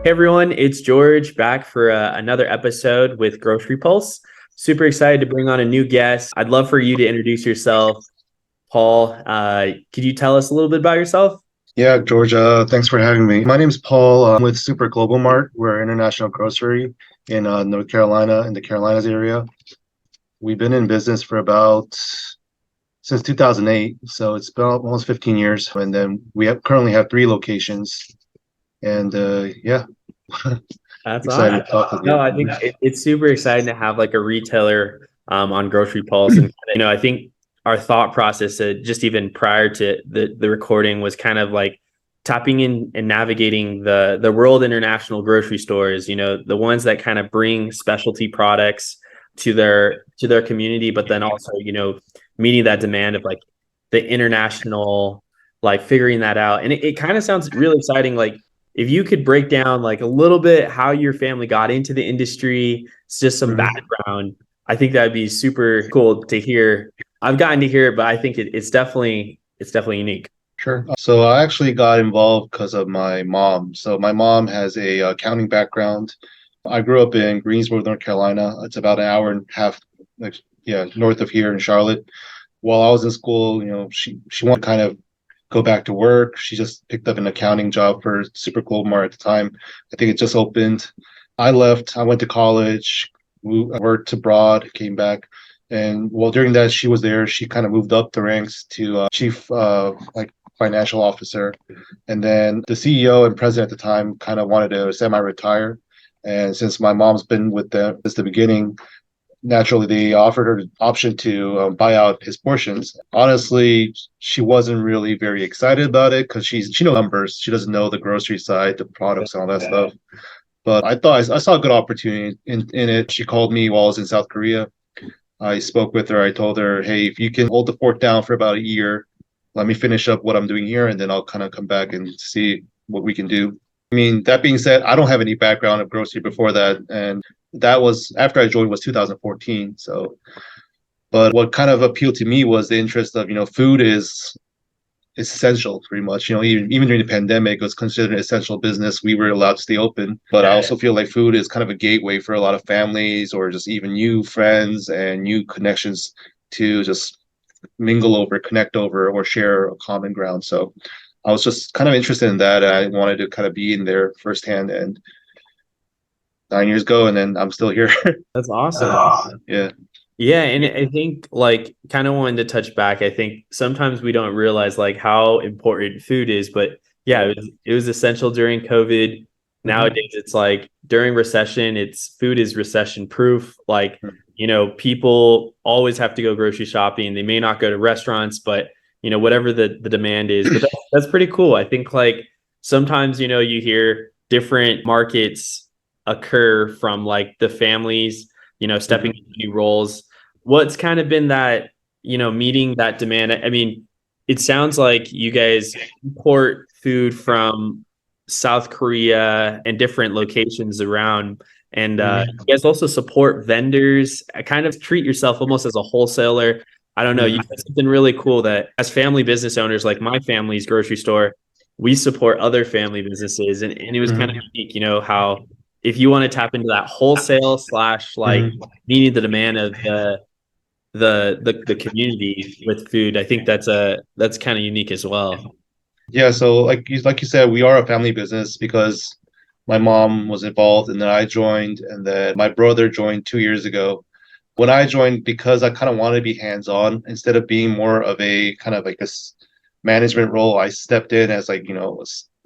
Hey everyone, it's George back for another episode with GroceryPulse. Super excited to bring on a new guest. I'd love for you to introduce yourself, Paul. Could you tell us a little bit about yourself? Yeah, Georgia, thanks for having me. My name's Paul. I'm with Super Mart. We're an international grocery in North Carolina, in the Carolinas area. We've been in business for about since 2008, so it's been almost 15 years. And then currently have three locations. And yeah, That's excited awesome. to talk with No, you. I think it's super exciting to have like a retailer on Grocery Pulse, and I think our thought process, just even prior to the recording, was kind of like tapping in and navigating the world international grocery stores. The ones that kind of bring specialty products to their community, but then also meeting that demand of like the international, like figuring that out, and it kind of sounds really exciting. Like, if you could break down like a little bit how your family got into the industry, it's just some Mhm. background, I think that'd be super cool to hear. I've gotten to hear it, but I think it's definitely unique. Sure. So I actually got involved because of my mom. So my mom has a accounting background. I grew up in Greensboro, North Carolina. It's about an hour and a half, like, yeah, north of here in Charlotte. While I was in school, she wanted to kind of go back to work. She just picked up an accounting job for Super Mart at the time. I think it just opened. I left. I went to college, worked abroad, came back. And while during that she was there, she kind of moved up the ranks to chief like financial officer. And then the CEO and president at the time kind of wanted to semi-retire. And since my mom's been with them since the beginning, naturally they offered her the option to buy out his portions. Honestly, she wasn't really very excited about it because she knows numbers. She doesn't know the grocery side, the products, and all that stuff. But I saw a good opportunity in it. She called me while I was in South Korea. I spoke with her. I told her, hey, if you can hold the fort down for about a year, let me finish up what I'm doing here, and then I'll kind of come back and see what we can do. I mean, that being said, I don't have any background of grocery before that, and that was after I joined was 2014. So, but what kind of appealed to me was the interest of food is essential pretty much. Even during the pandemic, it was considered an essential business. We were allowed to stay open, but I also feel like food is kind of a gateway for a lot of families or just even new friends and new connections to just mingle over, connect over, or share a common ground. So I was just kind of interested in that. I wanted to kind of be in there firsthand, and 9 years ago, and then I'm still here. That's awesome. Yeah. Yeah, and I think like kind of wanted to touch back. I think sometimes we don't realize like how important food is, but yeah, it was essential during COVID. Mhm. Nowadays, it's like during recession, it's food is recession proof. Like, people always have to go grocery shopping. They may not go to restaurants, but whatever the demand is. But that's pretty cool. I think like sometimes you hear different markets occur from like the families stepping Mhm. into new roles. What's kind of been that, meeting that demand? I mean, it sounds like you guys import food from South Korea and different locations around. And Mhm. you guys also support vendors. Kind of treat yourself almost as a wholesaler. I don't know. You Mhm. said something really cool that as family business owners, like my family's grocery store, we support other family businesses. And it was kind of Mhm. unique, how if you want to tap into that wholesale slash like Mhm. meeting the demand of the community with food. I think that's kind of unique as well. Yeah, so like you said, we are a family business because my mom was involved and then I joined and then my brother joined 2 years ago. When I joined, because I kind of wanted to be hands-on instead of being more of a kind of like this management role, I stepped in as like,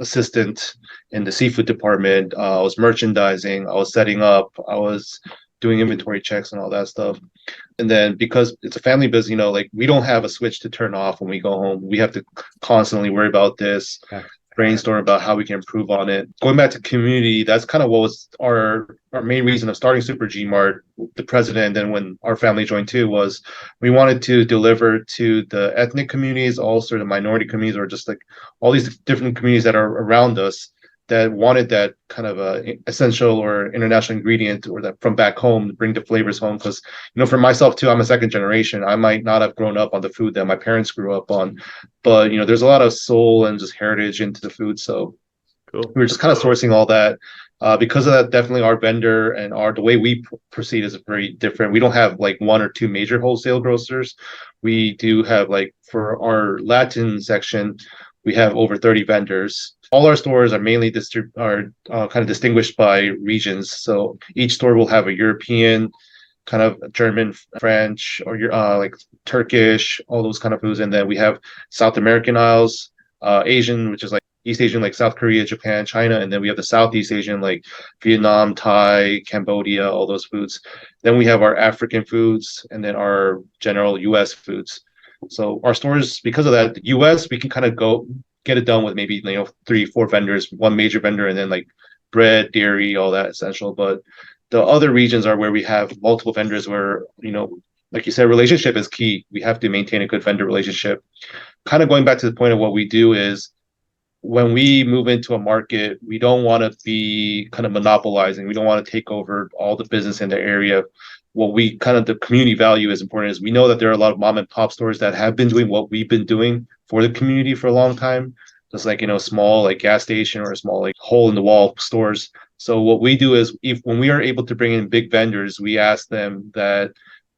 assistant in the seafood department. I was merchandising, I was setting up, I was doing inventory checks and all that stuff. And then because it's a family business, like we don't have a switch to turn off when we go home. We have to constantly worry about this, Yeah. brainstorm about how we can improve on it. Going back to community, that's kind of what was our main reason of starting Super G Mart. The president and when our family joined too was we wanted to deliver to the ethnic communities, also the minority communities, or just like all these different communities that are around us that wanted that kind of essential or international ingredient or that from back home to bring the flavors home. Because for myself too, I'm a second generation. I might not have grown up on the food that my parents grew up on, but there's a lot of soul and just heritage into the food. So Cool. we were just kind of sourcing all that Because of that, definitely our vendor and the way we proceed is very different. We don't have like one or two major wholesale grocers. We do have like for our Latin section, we have over 30 vendors. All our stores are mainly kind of distinguished by regions. So each store will have a European, kind of German, French, or like Turkish, all those kind of foods, and then we have South American aisles, Asian, which is like East Asian, like South Korea, Japan, China, and then we have the Southeast Asian, like Vietnam, Thai, Cambodia, all those foods. Then we have our African foods, and then our general U.S. foods. So our stores, because of that, the U.S. we can kind of go get it done with maybe three, four vendors, one major vendor, and then like bread, dairy, all that essential. But the other regions are where we have multiple vendors where, like you said, relationship is key. We have to maintain a good vendor relationship. Kind of going back to the point of what we do is when we move into a market, we don't want to be kind of monopolizing. We don't want to take over all the business in the area. What we kind of the community value is important is we know that there are a lot of mom and pop stores that have been doing what we've been doing for the community for a long time. Just like, small like gas station or a small like hole in the wall stores. So what we do is if when we are able to bring in big vendors, we ask them that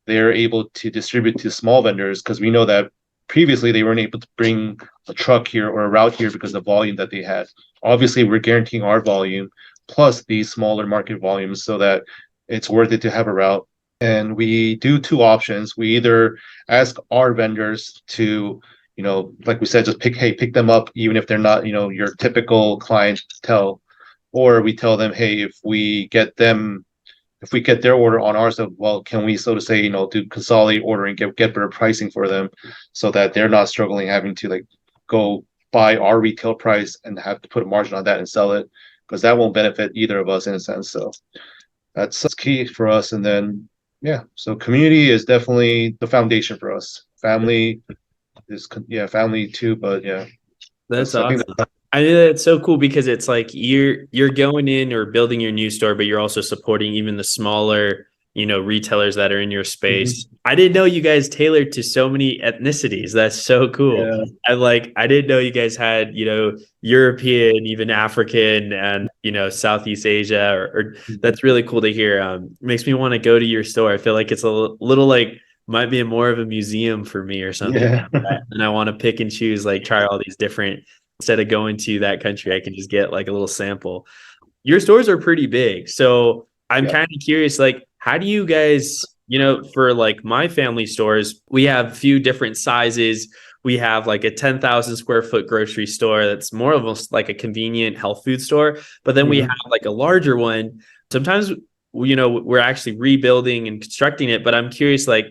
they're able to distribute to small vendors because we know that previously they weren't able to bring a truck here or a route here because of the volume that they had. Obviously, we're guaranteeing our volume plus these smaller market volumes so that it's worth it to have a route. And we do two options. We either ask our vendors to, like we said, just pick them up, even if they're not, your typical clientele, or we tell them, hey, if we get their order on ours, well, can we, so to say, do consolidate order and get better pricing for them so that they're not struggling having to like go buy our retail price and have to put a margin on that and sell it because that won't benefit either of us in a sense. So that's key for us. And then, yeah, so community is definitely the foundation for us. Family is, yeah, family too, but yeah, That's I think awesome. I mean, that's so cool because it's like you're going in or building your new store, but you're also supporting even the smaller, retailers that are in your space. Mhm. I didn't know you guys tailored to so many ethnicities. That's so cool. Yeah, I didn't know you guys had, European, even African and, Southeast Asia or that's really cool to hear. Makes me want to go to your store. I feel like it's a little like might be more of a museum for me or something. yeah, And I want to pick and choose, like try all these different instead of going to that country, I can just get like a little sample. Your stores are pretty big. So I'm yeah. kind of curious, like, how do you guys, for like my family stores, we have a few different sizes. We have like a 10,000 square foot grocery store that's more of like a convenient health food store. But then we have Mhm. like a larger one. Sometimes, we're actually rebuilding and constructing it. But I'm curious, like,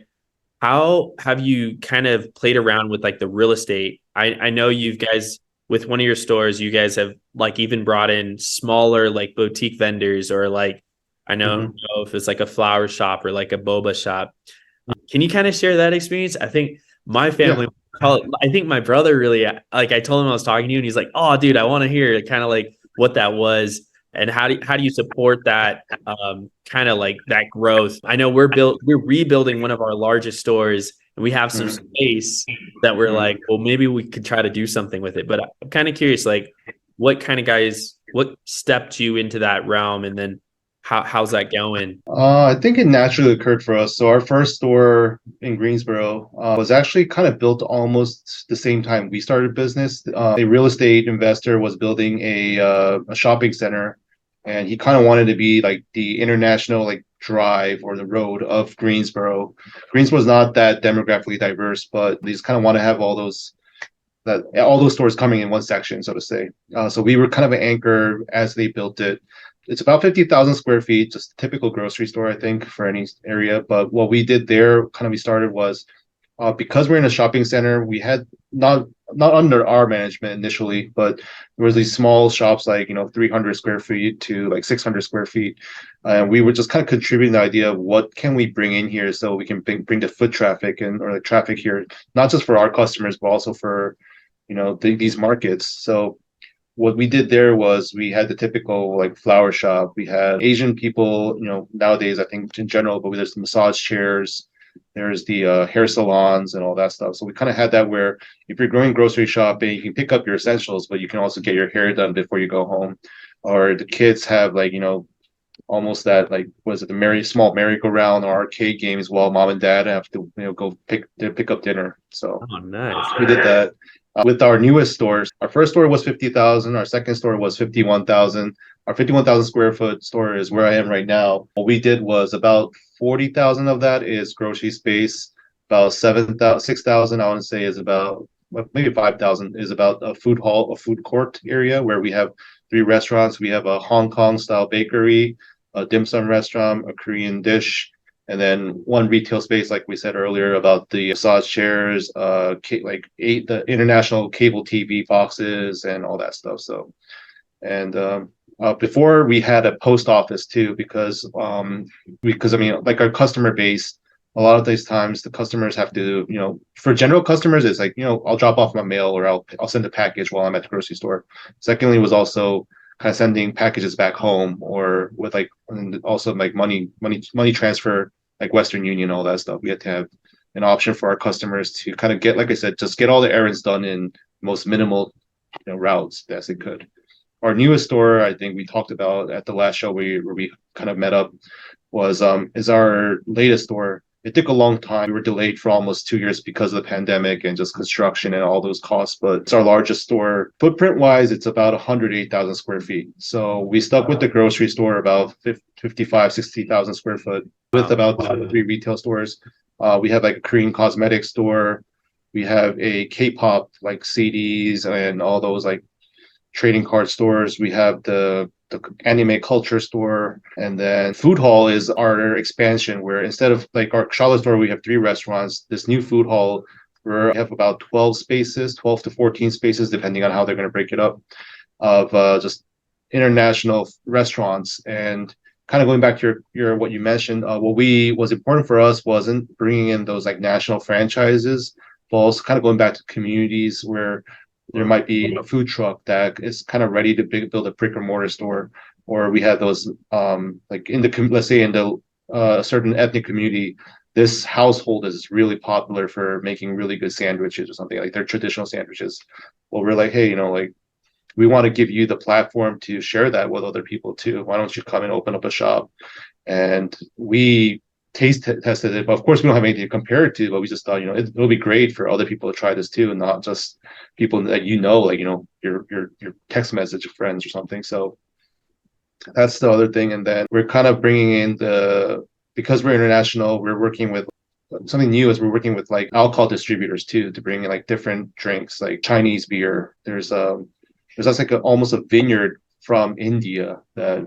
how have you kind of played around with like the real estate? I know you guys with one of your stores, you guys have like even brought in smaller like boutique vendors or like I Mhm. know if it's like a flower shop or like a boba shop. Can you kind of share that experience? I think my Yeah. family I think my brother really like I told him I was talking to you and he's like, "Oh, dude, I want to hear kind of like what that was and how do you support that kind of like that growth?" I know we're rebuilding one of our largest stores and we have some Mhm. space that we're Mhm. like, "Well, maybe we could try to do something with it." But I'm kind of curious like what stepped you into that realm and then how's that going? I think it naturally occurred for us. So our first store in Greensboro was actually kind of built almost the same time we started business. A real estate investor was building a shopping center, and he kind of wanted to be like the international like drive or the road of Greensboro. Greensboro is not that demographically diverse, but they just kind of want to have all those stores coming in one section, so to say. So we were kind of an anchor as they built it. It's about 50,000 square feet, just a typical grocery store, I think, for any area. But what we did there, kind of we started was because we're in a shopping center, we had not under our management initially, but there was these small shops like 300 square feet to like 600 square feet, and we were just kind of contributing the idea of what can we bring in here so we can bring the foot traffic and or the traffic here, not just for our customers but also for these markets. So what we did there was we had the typical like flower shop. We had Asian people, nowadays I think in general, but there's the massage chairs, there's the hair salons and all that stuff. So we kind of had that where if you're going grocery shopping, you can pick up your essentials, but you can also get your hair done before you go home. or the kids have like, almost that like was it the small merry-go-round or arcade games while mom and dad have to go pick up dinner. So Oh, nice. we did that. With our newest stores, our first store was 50,000. Our second store was 51,000. Our 51,000 square foot store is where I am right now. What we did was about 40,000 of that is grocery space. About 7,000, 6,000, I want to say, is about maybe 5,000 is about a food hall, a food court area where we have three restaurants. We have a Hong Kong style bakery, a dim sum restaurant, a Korean dish, and then one retail space, like we said earlier, about the massage chairs, the international cable TV boxes, and all that stuff. So, and before we had a post office too, because I mean, like our customer base, a lot of these times the customers have to, for general customers, it's like, I'll drop off my mail or I'll send a package while I'm at the grocery store. Secondly, was also kind of sending packages back home or with like, and also like money transfer, like Western Union, all that stuff. We had to have an option for our customers to kind of get, like I said, just get all the errands done in most minimal, routes as they could. Our newest store, I think we talked about at the last show where we kind of met up, was is our latest store. It took a long time. We were delayed for almost 2 years because of the pandemic and just construction and all those costs. But it's our largest store. Footprint wise, it's about 108,000 square feet. So we stuck with the grocery store about 55, 60,000 square foot with Wow. about three retail stores. We have like a Korean cosmetics store. We have a K-pop like CDs and all those like trading card stores. We have the anime culture store, and then food hall is our expansion where instead of like our Charlotte store, we have three restaurants. This new food hall where we have about 12 spaces, 12 to 14 spaces, depending on how they're going to break it up, of just international restaurants. And kind of going back to your what you mentioned, what we was important for us wasn't bringing in those like national franchises, but also kind of going back to communities where there might be a food truck that is kind of ready to build a brick and mortar store, or we have those like in the let's say in the certain ethnic community, this household is really popular for making really good sandwiches or something like their traditional sandwiches. Well, we're like, hey, like we want to give you the platform to share that with other people too. Why don't you come and open up a shop? And we tested it, but of course we don't have anything to compare it to. But we just thought, it'll be great for other people to try this too, and not just people that like your text message friends or something. So that's the other thing. And then we're kind of bringing in because we're international, we're working with something new is we're working with like alcohol distributors too to bring in like different drinks like Chinese beer. There's like almost a vineyard from India that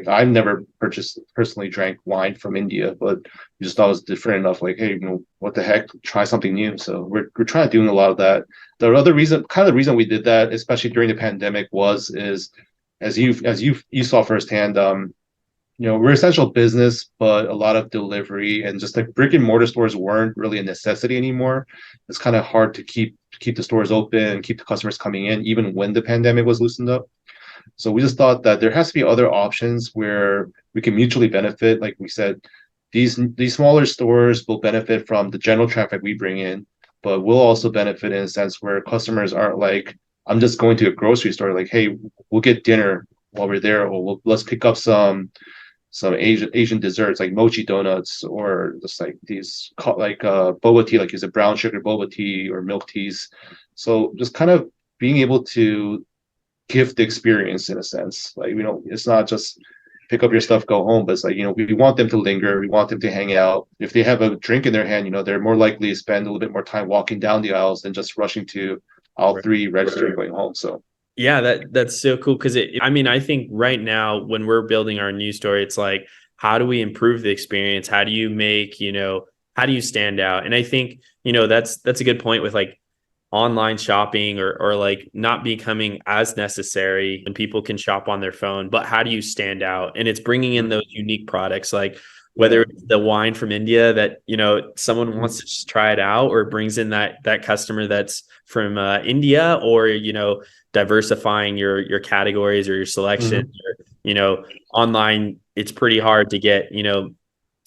I've never purchased personally drank wine from India, but we just thought it was different enough. Like, hey, what the heck? Try something new. So we're trying to doing a lot of that. The other reason, kind of the reason we did that, especially during the pandemic, is as you saw firsthand. We're essential business, but a lot of delivery and just like brick and mortar stores weren't really a necessity anymore. It's kind of hard to keep the stores open and keep the customers coming in, even when the pandemic was loosened up. So we just thought that there has to be other options where we can mutually benefit. Like we said, these smaller stores will benefit from the general traffic we bring in, but we'll also benefit in a sense where customers aren't like, I'm just going to a grocery store. Like, hey, we'll get dinner while we're there, or let's pick up some Asian desserts like mochi donuts or just like these like boba tea, like is it brown sugar boba tea or milk teas. So just kind of being able to give the experience in a sense. Like, it's not just pick up your stuff, go home, but it's like, we want them to linger. We want them to hang out. If they have a drink in their hand, they're more likely to spend a little bit more time walking down the aisles than just rushing to aisle three, registering, going home. So Yeah, that's so cool because I mean, I think right now when we're building our new store, it's like, how do we improve the experience? How do you make, how do you stand out? And I think, that's a good point with like online shopping or like not becoming as necessary when people can shop on their phone, but how do you stand out? And it's bringing in those unique products, like whether it's the wine from India that, someone wants to just try it out, or brings in that customer that's from India, or, diversifying your categories or your selection. Online, it's pretty hard to get,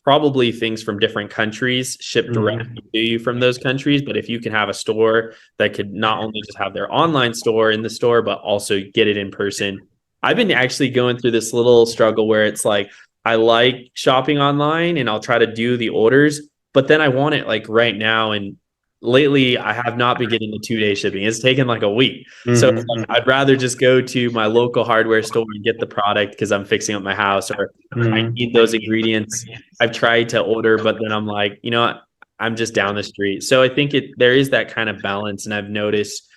probably things from different countries shipped directly to you from those countries. But if you can have a store that could not only just have their online store in the store, but also get it in person, I've been actually going through this little struggle where it's like I like shopping online and I'll try to do the orders, but then I want it like right now. And lately, I have not been getting the 2 day shipping. It's taken like a week. So it's like, Mm-hmm, I'd rather just go to my local hardware store and get the product because I'm fixing up my house or I mm-hmm, need those ingredients. I've tried to order, but then I'm like, you know what? I'm just down the street. So I think there is that kind of balance. And I've noticed,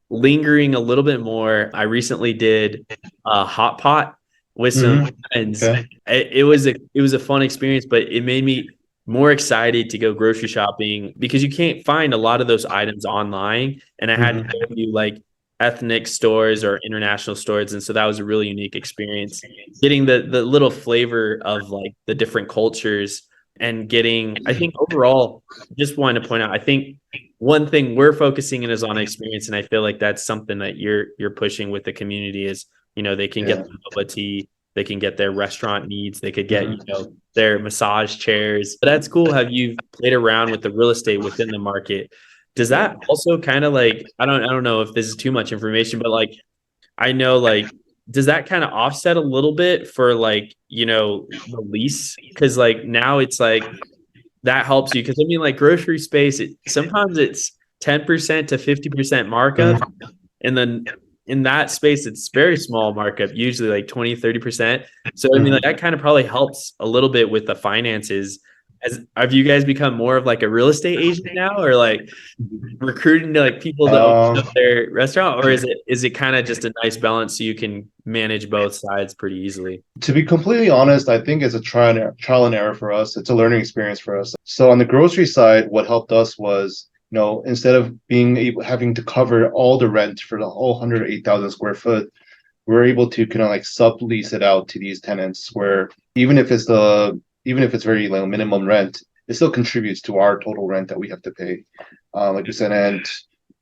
lingering a little bit more. I recently did a hot pot with some mm-hmm. friends. Okay. It was a fun experience, but it made me more excited to go grocery shopping because you can't find a lot of those items online. And I had to Mm-hmm. go to like ethnic stores or international stores. And so that was a really unique experience. Getting the little flavor of like the different cultures and getting, I think overall, just wanted to point out, I think one thing we're focusing in is on experience. And I feel like that's something that you're pushing with the community is, they can get Yeah. the boba tea, they can get their restaurant needs, they could get, Mm-hmm. their massage chairs. But that's cool. Have you played around with the real estate within the market? Does Yeah. that also kind of like, I don't know if this is too much information, but like I know like does that kind of offset a little bit for like, the lease? Cause like now it's like that helps you. Cause I mean like grocery space, sometimes it's 10% to 50% markup. Mm-hmm. And then in that space, it's very small markup, usually like 20, 30%. So I mean like Mm-hmm. that kind of probably helps a little bit with the finances. Have you guys become more of like a real estate agent now or like recruiting to like people to open Um, up their restaurant, or is it kind of just a nice balance so you can manage both sides pretty easily? to be completely honest, I think it's a trial and error for us. It's a learning experience for us. So on the grocery side, what helped us was, instead of having to cover all the rent for the whole 108,000 square foot, we're able to kind of like sublease it out to these tenants where even if it's very like minimum rent, it still contributes to our total rent that we have to pay. Like you said, and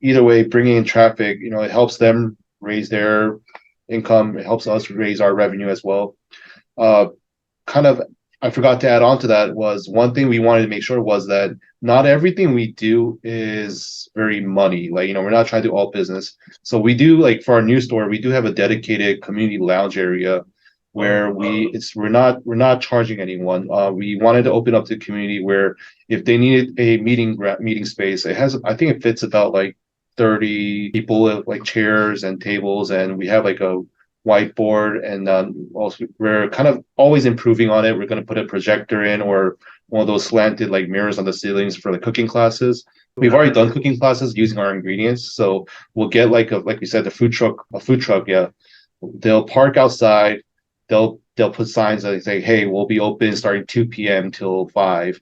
either way, bringing in traffic, it helps them raise their income. It helps us raise our revenue as well. Uh, kind of, I forgot to add on to that was one thing we wanted to make sure was that not everything we do is very money. Like, we're not trying to do all business. So we do like for our new store, we do have a dedicated community lounge area where we're not charging anyone. We wanted to open up to the community where if they needed a meeting space, I think it fits about like 30 people with like chairs and tables, and we have like a whiteboard, and also we're kind of always improving on it. We're going to put a projector in or one of those slanted like mirrors on the ceilings for the cooking classes. We've already done cooking classes using our ingredients, so we'll get like we said, a food truck, yeah. They'll park outside. They'll put signs that say, "Hey, we'll be open starting 2 p.m. till 5."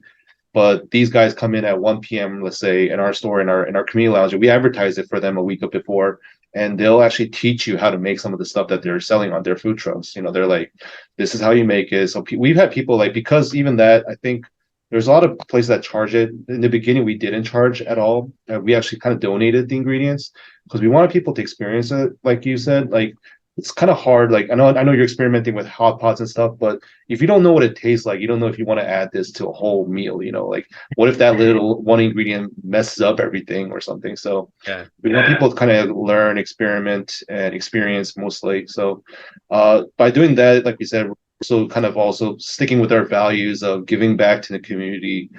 But these guys come in at 1 p.m., let's say, in our store, in our community lounge, and we advertise it for them a week before, and they'll actually teach you how to make some of the stuff that they're selling on their food trucks. They're like, this is how you make it. So we've had people like, because even that, I think there's a lot of places that charge it. In the beginning, we didn't charge at all. We actually kind of donated the ingredients because we wanted people to experience it. Like you said, like it's kind of hard. Like I know you're experimenting with hot pots and stuff, but if you don't know what it tastes like, you don't know if you want to add this to a whole meal. Like what if that little one ingredient messes up everything or something? So Yeah. we want people to kind of learn, experiment, and experience mostly. So by doing that, like we said, so kind of also sticking with our values of giving back to the community,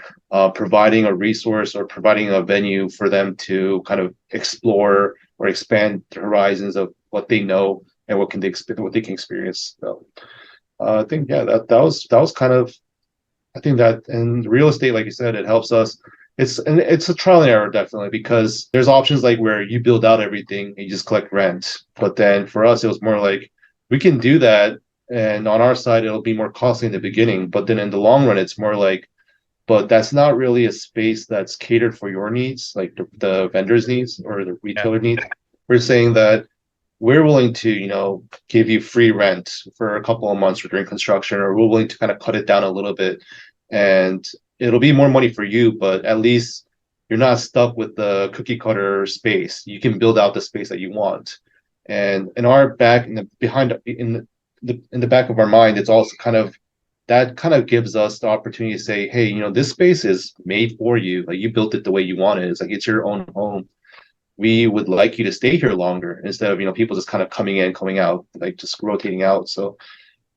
providing a resource or providing a venue for them to kind of explore or expand the horizons of what they know and what they can experience. So I think that was kind of, I think that in real estate, like you said, it helps us. It's a trial and error definitely, because there's options like where you build out everything and you just collect rent. But then for us, it was more like we can do that, and on our side, it'll be more costly in the beginning. But then in the long run, it's more like, but that's not really a space that's catered for your needs, like the vendor's needs or the Yeah. retailer needs. We're saying that we're willing to, give you free rent for a couple of months during construction, or we're willing to kind of cut it down a little bit, and it'll be more money for you, but at least you're not stuck with the cookie cutter space. You can build out the space that you want. And in our back, in the back of our mind, it's also kind of gives us the opportunity to say, hey, this space is made for you. Like you built it the way you want it. It's like it's your own home. we would like you to stay here longer instead of, people just kind of coming in, coming out, like just rotating out. So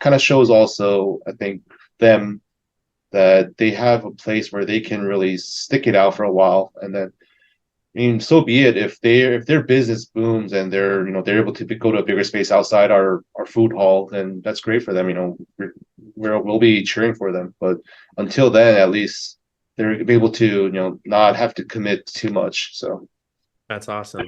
kind of shows also, I think, them that they have a place where they can really stick it out for a while. And then, I mean, so be it. If their business booms and they're able to go to a bigger space outside our food hall, then that's great for them. We'll be cheering for them. But until then, at least they're able to, not have to commit too much. So That's awesome.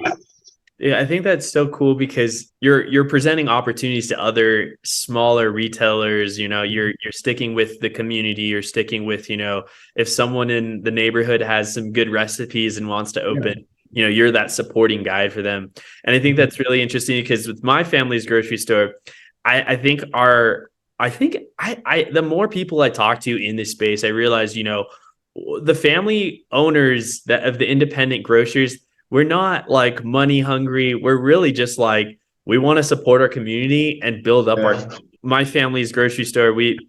Yeah, I think that's so cool because you're presenting opportunities to other smaller retailers. You're sticking with the community. You're sticking with, if someone in the neighborhood has some good recipes and wants to yeah. open, you're that supporting guide for them. And I think that's really interesting because with my family's grocery store, I think the more people I talk to in this space, I realize, the family owners of the independent grocers, we're not like money hungry. We're really just like, we want to support our community and build up my family's grocery store. We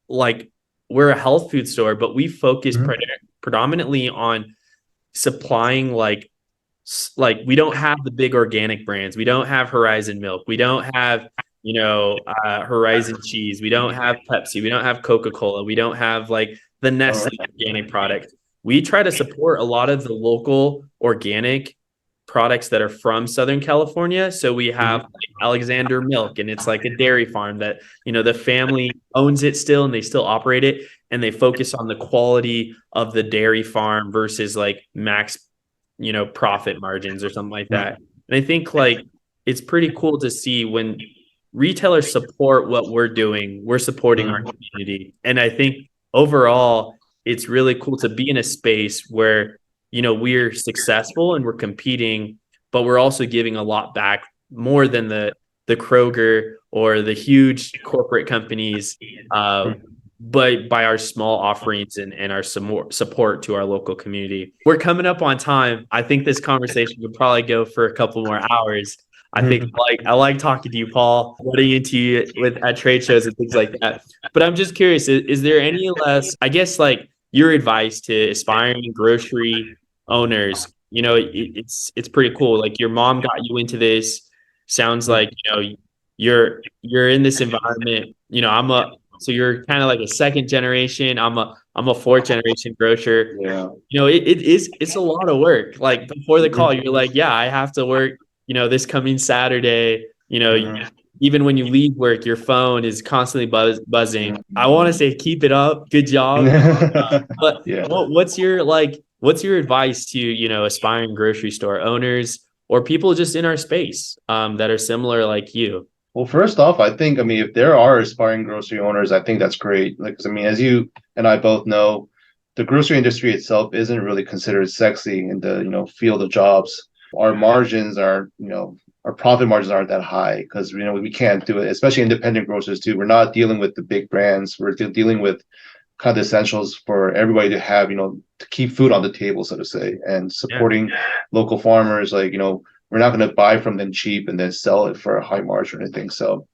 like, we're a health food store, but we focus predominantly on supplying we don't have the big organic brands. We don't have Horizon Milk. We don't have, Horizon Cheese. We don't have Pepsi. We don't have Coca-Cola. We don't have like the Nestle organic product. We try to support a lot of the local organic products that are from Southern California. So we have like Alexander Milk, and it's like a dairy farm that, the family owns it still and they still operate it. And they focus on the quality of the dairy farm versus like max, profit margins or something like that. And I think like it's pretty cool to see when retailers support what we're doing, we're supporting our community. And I think overall, it's really cool to be in a space where, we're successful and we're competing, but we're also giving a lot back more than the Kroger or the huge corporate companies, but by our small offerings and our support to our local community. We're coming up on time. I think this conversation could probably go for a couple more hours. I think I like talking to you, Paul, running into you at trade shows and things like that. But I'm just curious, is there any less, I guess, like your advice to aspiring grocery owners? It's pretty cool. Like your mom got you into this. Sounds like, you're in this environment. So you're kind of like a second generation. I'm a fourth generation grocer. Yeah. It's a lot of work. Like before the call, you're like, yeah, I have to work, this coming Saturday, even when you leave work, your phone is constantly buzzing. I want to say, keep it up. Good job. But what's your advice to, aspiring grocery store owners or people just in our space, that are similar like you? Well, first off, if there are aspiring grocery owners, I think that's great. Like, 'cause, as you and I both know, the grocery industry itself isn't really considered sexy in the, field of jobs. Our margins are, our profit margins aren't that high because, we can't do it, especially independent grocers too. We're not dealing with the big brands. We're dealing with kind of the essentials for everybody to have, to keep food on the table, so to say, and supporting local farmers. Like, we're not going to buy from them cheap and then sell it for a high margin or anything. So,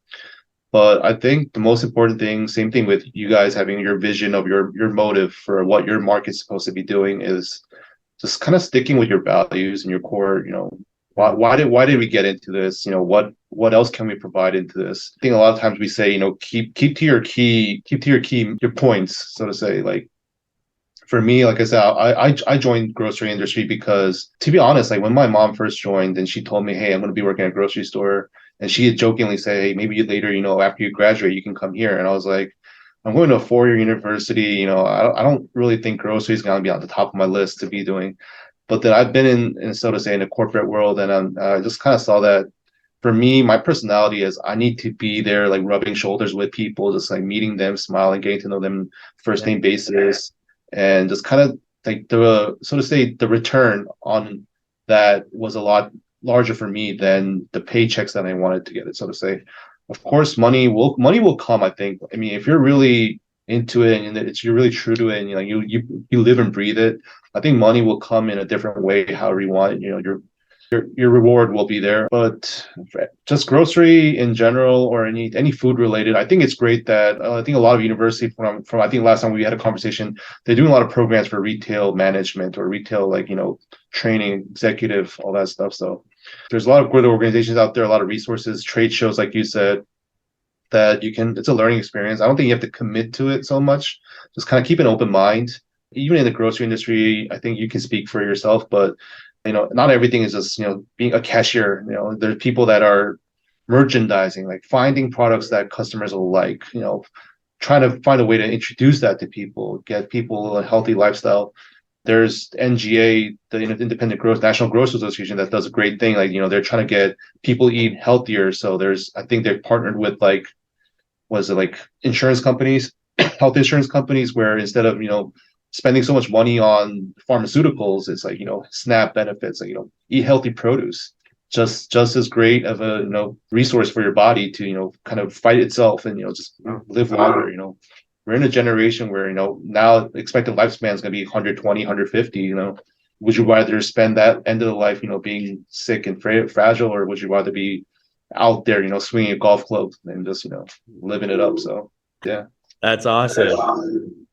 but I think the most important thing, same thing with you guys having your vision of your motive for what your market's supposed to be doing, is just kind of sticking with your values and your core. Why did we get into this? What else can we provide into this? I think a lot of times we say, keep to your points, so to say. Like, for me, like I said, I joined grocery industry because, to be honest, like when my mom first joined and she told me, hey, I'm going to be working at a grocery store, and she had jokingly said, hey, maybe later, after you graduate, you can come here. And I was like, I'm going to a 4-year university. I don't really think grocery is going to be on the top of my list to be doing. But then I've been in, so to say, in the corporate world, and I just kind of saw that for me, my personality is I need to be there, like rubbing shoulders with people, just like meeting them, smiling, getting to know them first name basis, and just kind of like so to say, the return on that was a lot larger for me than the paychecks that I wanted to get it, so to say. Of course, money will come, I think. If you're really into it and you're really true to it, and you live and breathe it, I think money will come in a different way, however you want it. Your reward will be there. But just grocery in general, or any food related, I think it's great that I think a lot of university from I think last time we had a conversation, they're doing a lot of programs for retail management or retail, like, training, executive, all that stuff. So there's a lot of good organizations out there, a lot of resources, trade shows, like you said, that you can, it's a learning experience. I don't think you have to commit to it so much. Just kind of keep an open mind. Even in the grocery industry, I think you can speak for yourself, but not everything is just, being a cashier. There's people that are merchandising, like finding products that customers will like, trying to find a way to introduce that to people, get people a healthy lifestyle. There's NGA, the National Grocers Association, that does a great thing. Like, they're trying to get people to eat healthier. So I think they've partnered with insurance companies, health insurance companies, where instead of, spending so much money on pharmaceuticals, it's like, SNAP benefits, like, eat healthy produce. Just as great of a, resource for your body to, kind of fight itself and, just live longer. We're in a generation where, now expected lifespan is going to be 120, 150, would you rather spend that end of the life, being sick and fragile, or would you rather be out there, swinging a golf club and just, living it up? So, yeah. That's awesome.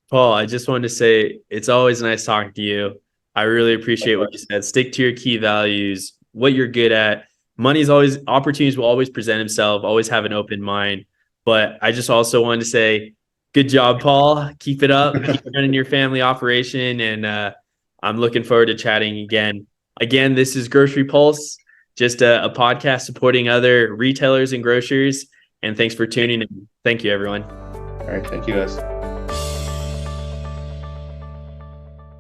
Paul, I just wanted to say it's always nice talking to you. I really appreciate what you said. Stick to your key values, what you're good at. Opportunities will always present themselves, always have an open mind. But I just also wanted to say, good job, Paul. Keep it up. Keep running your family operation. And I'm looking forward to chatting again. Again, this is Grocery Pulse, just a podcast supporting other retailers and grocers. And thanks for tuning in. Thank you, everyone. All right. Thank you, guys.